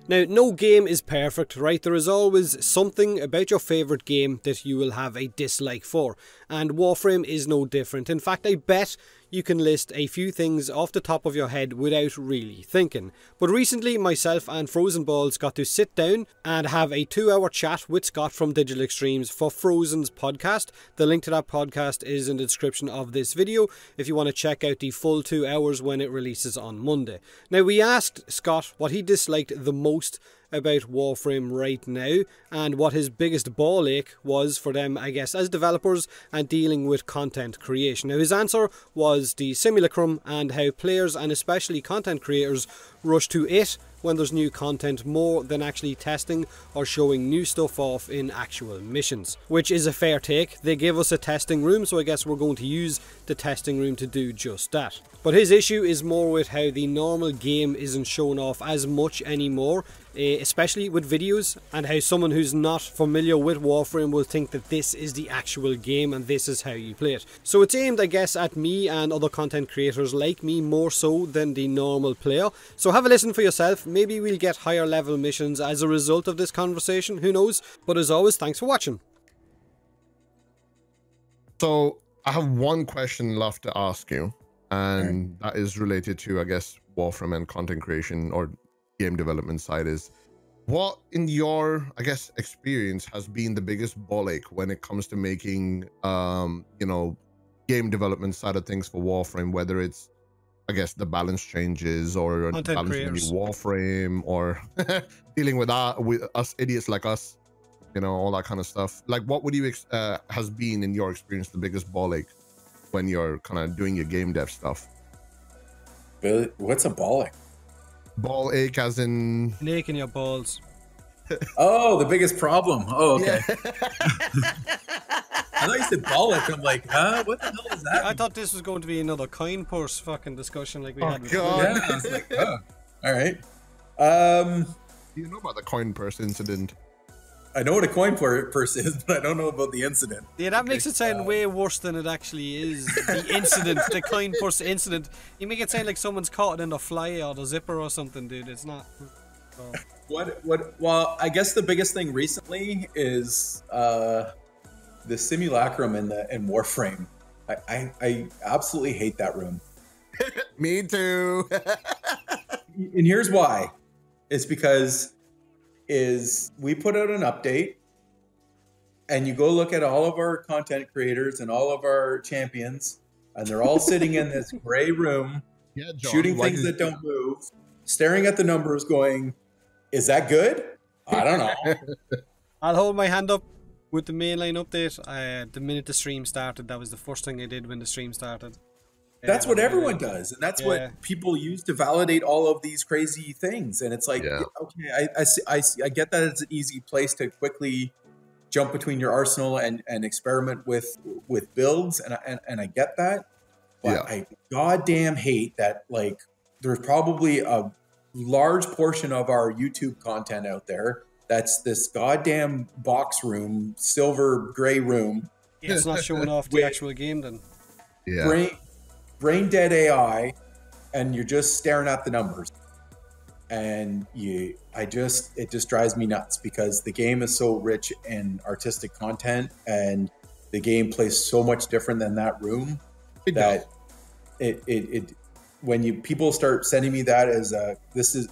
Now, no game is perfect, right? There is always something about your favourite game that you will have a dislike for, and Warframe is no different. In fact, I bet you can list a few things off the top of your head without really thinking. But recently, myself and Frozen Balls got to sit down and have a 2-hour chat with Scott from Digital Extremes for Frozen's podcast. The link to that podcast is in the description of this video if you want to check out the full 2 hours when it releases on Monday. Now, we asked Scott what he disliked the most about Warframe right now and what his biggest ball ache was for them, I guess, as developers and dealing with content creation. Now, his answer was the Simulacrum and how players and especially content creators rush to it when there's new content more than actually testing or showing new stuff off in actual missions. Which is a fair take. They give us a testing room, so I guess we're going to use the testing room to do just that. But his issue is more with how the normal game isn't shown off as much anymore, especially with videos, and how someone who's not familiar with Warframe will think that this is the actual game and this is how you play it. So it's aimed, I guess, at me and other content creators like me more so than the normal player. So have a listen for yourself. Maybe we'll get higher level missions as a result of this conversation, who knows? But as always, thanks for watching. So I have one question left to ask you, and that is related to, I guess, Warframe and content creation or game development side. Is what, in your, I guess, experience, has been the biggest ball ache when it comes to making you know, game development side of things for Warframe, whether it's, I guess, the balance changes or balancing the Warframe or dealing with us idiots like us, you know, all that kind of stuff. Like, what would you has been, in your experience, the biggest ball ache when you're kind of doing your game dev stuff? Billy, what's a ball ache? Ball ache as in... An ache in your balls. Oh, the biggest problem. Oh, okay. Yeah. I thought you said ball ache. I'm like, huh? What the hell is that? I thought this was going to be another coin purse fucking discussion like we had before. God. Yeah, I was like, oh, all right. Do you know about the coin purse incident? I know what a coin purse is, but I don't know about the incident. Yeah, that makes it sound way worse than it actually is. The incident, the coin purse incident. You make it sound like someone's caught it in the fly or the zipper or something, dude. It's not. Oh. Well, I guess the biggest thing recently is the Simulacrum in Warframe. I absolutely hate that room. Me too. And here's why. It's because we put out an update and you go look at all of our content creators and all of our champions, and they're all sitting in this gray room, yeah, John, shooting things that don't move, staring at the numbers going, is that good? I don't know. I'll hold my hand up with the mainline update. The minute the stream started, that was the first thing I did when the stream started. That's what everyone does, and that's what people use to validate all of these crazy things. And it's like, okay, I get that it's an easy place to quickly jump between your arsenal and experiment with builds, and I get that. But I goddamn hate that. Like, there's probably a large portion of our YouTube content out there that's this goddamn box room, silver gray room. Yeah, it's not showing off the actual game then. Yeah. Brain dead AI, and you're just staring at the numbers, and it just drives me nuts because the game is so rich in artistic content, and the game plays so much different than that room when people start sending me that as this is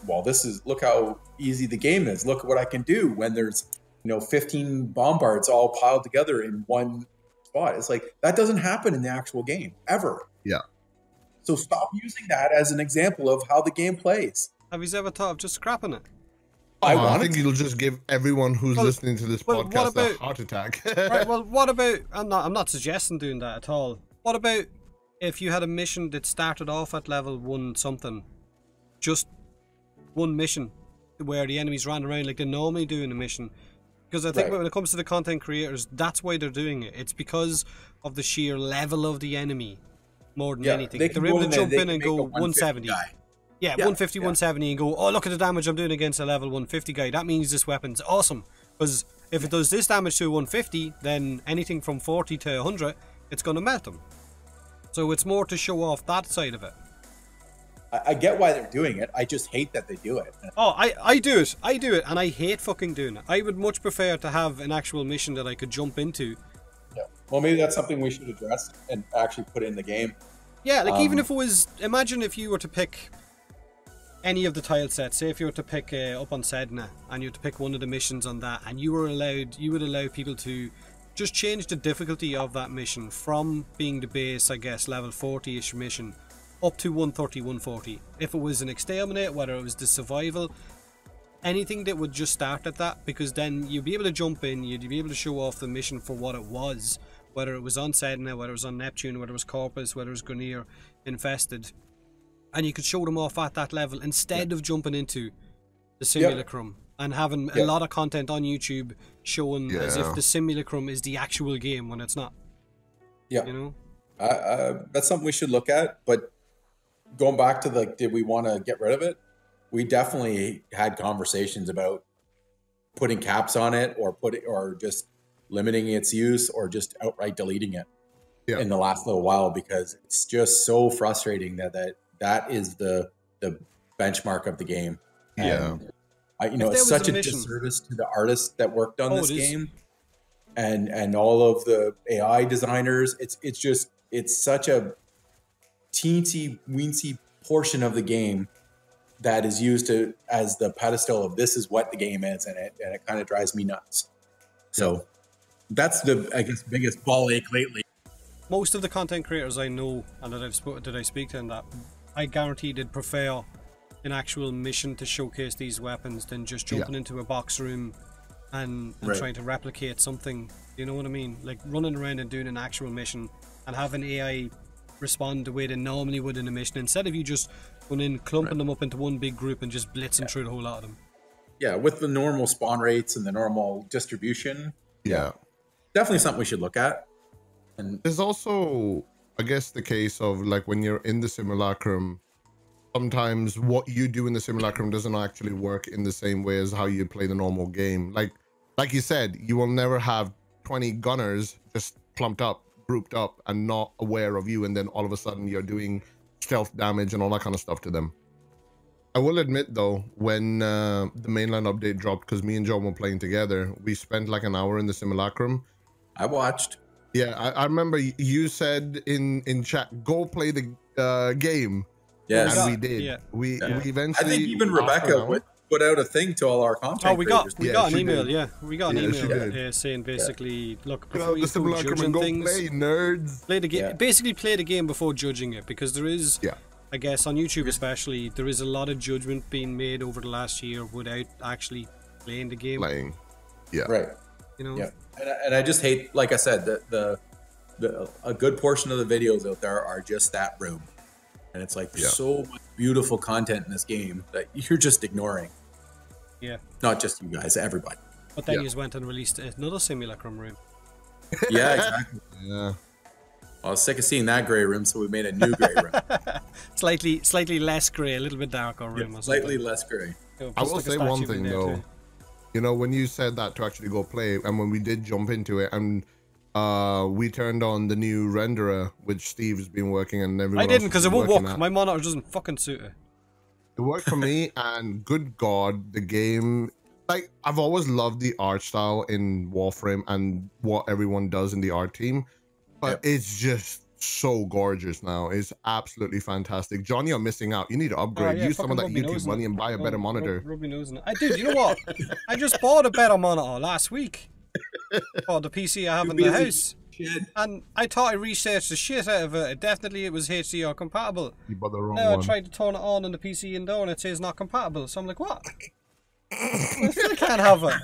look how easy the game is, look what I can do when there's 15 bombards all piled together in one spot. It's like, that doesn't happen in the actual game ever. Yeah. So stop using that as an example of how the game plays. Have you ever thought of just scrapping it? I think you'll just give everyone who's listening to this podcast a heart attack. Right, well, what about... I'm not suggesting doing that at all. What about if you had a mission that started off at level 1 something? Just one mission where the enemies ran around like they normally do in a mission. Because I think when it comes to the content creators, that's why they're doing it. It's because of the sheer level of the enemy. More than anything. They're able to jump in and go 170. Yeah, 150, 170 and go, oh, look at the damage I'm doing against a level 150 guy. That means this weapon's awesome. Because if it does this damage to 150, then anything from 40 to 100, it's going to melt them. So it's more to show off that side of it. I get why they're doing it. I just hate that they do it. Oh, I do it. I do it, and I hate fucking doing it. I would much prefer to have an actual mission that I could jump into. Yeah. Well, maybe that's something we should address and actually put in the game. Yeah, like even if it was, imagine if you were to pick any of the tile sets. Say if you were to pick up on Sedna, and you were to pick one of the missions on that, and you would allow people to just change the difficulty of that mission from being the base, I guess, level 40-ish mission, up to 130, 140. If it was an exterminate, whether it was the survival, anything that would just start at that, because then you'd be able to jump in, you'd be able to show off the mission for what it was, whether it was on Sedna, whether it was on Neptune, whether it was Corpus, whether it was Grenier Infested, and you could show them off at that level instead of jumping into the Simulacrum and having a lot of content on YouTube showing as if the Simulacrum is the actual game when it's not. Yeah. You know? That's something we should look at, but going back to did we want to get rid of it? We definitely had conversations about putting caps on it, or just limiting its use, or just outright deleting it in the last little while, because it's just so frustrating that is the benchmark of the game. And it's such a disservice to the artists that worked on this game, and all of the AI designers. It's such a teensy weensy portion of the game that is used as the pedestal of this is what the game is, and it kind of drives me nuts. So that's the, I guess, biggest ball ache lately. Most of the content creators I know and that I speak to, and that I guarantee they'd prefer an actual mission to showcase these weapons than just jumping into a box room and trying to replicate something. You know what I mean? Like running around and doing an actual mission and having AI respond the way they normally would in a mission, instead of you just going in, clumping them up into one big group and just blitzing through the whole lot of them. Yeah, with the normal spawn rates and the normal distribution. Yeah. Definitely something we should look at. And there's also, I guess, the case of like when you're in the Simulacrum, sometimes what you do in the Simulacrum doesn't actually work in the same way as how you play the normal game. Like you said, you will never have 20 gunners just clumped up, grouped up, and not aware of you, and then all of a sudden you're doing stealth damage and all that kind of stuff to them. I will admit though, when the mainline update dropped, because me and John were playing together, we spent like an hour in the Simulacrum. I watched. Yeah, I remember you said in chat, go play the game. Yes. And we did. Yeah. We eventually... I think even Rebecca put out a thing to all our content. Oh, we got an email. Did. Yeah, we got an email saying basically, look, before you go judging things, play, nerds. Play the game. Basically, play the game before judging it, because there is, I guess, on YouTube especially, there is a lot of judgment being made over the last year without actually playing the game. Right. You know. Yeah. And I just hate, like I said, a good portion of the videos out there are just that room. And it's like, there's so much beautiful content in this game that you're just ignoring. Yeah. Not just you guys, everybody. But then you just went and released another Simulacrum room. Yeah, exactly. Yeah. I was sick of seeing that grey room, so we made a new grey room. slightly less grey, a little bit darker room. Yeah, slightly less grey. I will say one thing though. You know, when you said that to actually go play, and when we did jump into it, and we turned on the new renderer, which Steve's been working and everyone. I didn't, because it won't work. My monitor doesn't fucking suit it. It worked for me, and good God, the game. Like, I've always loved the art style in Warframe and what everyone does in the art team, but it's just so gorgeous now. It's absolutely fantastic. John, you're missing out. You need to upgrade. Use some of that YouTube money and buy a better monitor. Rub your nose in it. I did. You know what? I just bought a better monitor last week. For the PC I have in the house. And I thought I researched the shit out of it. It was HDR compatible. You bought the wrong one. Now I tried to turn it on the PC indoor and it says not compatible. So I'm like, what? I still can't have it.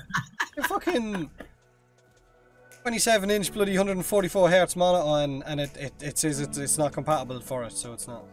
You're fucking 27-inch bloody 144 hertz monitor, and it says it's not compatible for it, so it's not.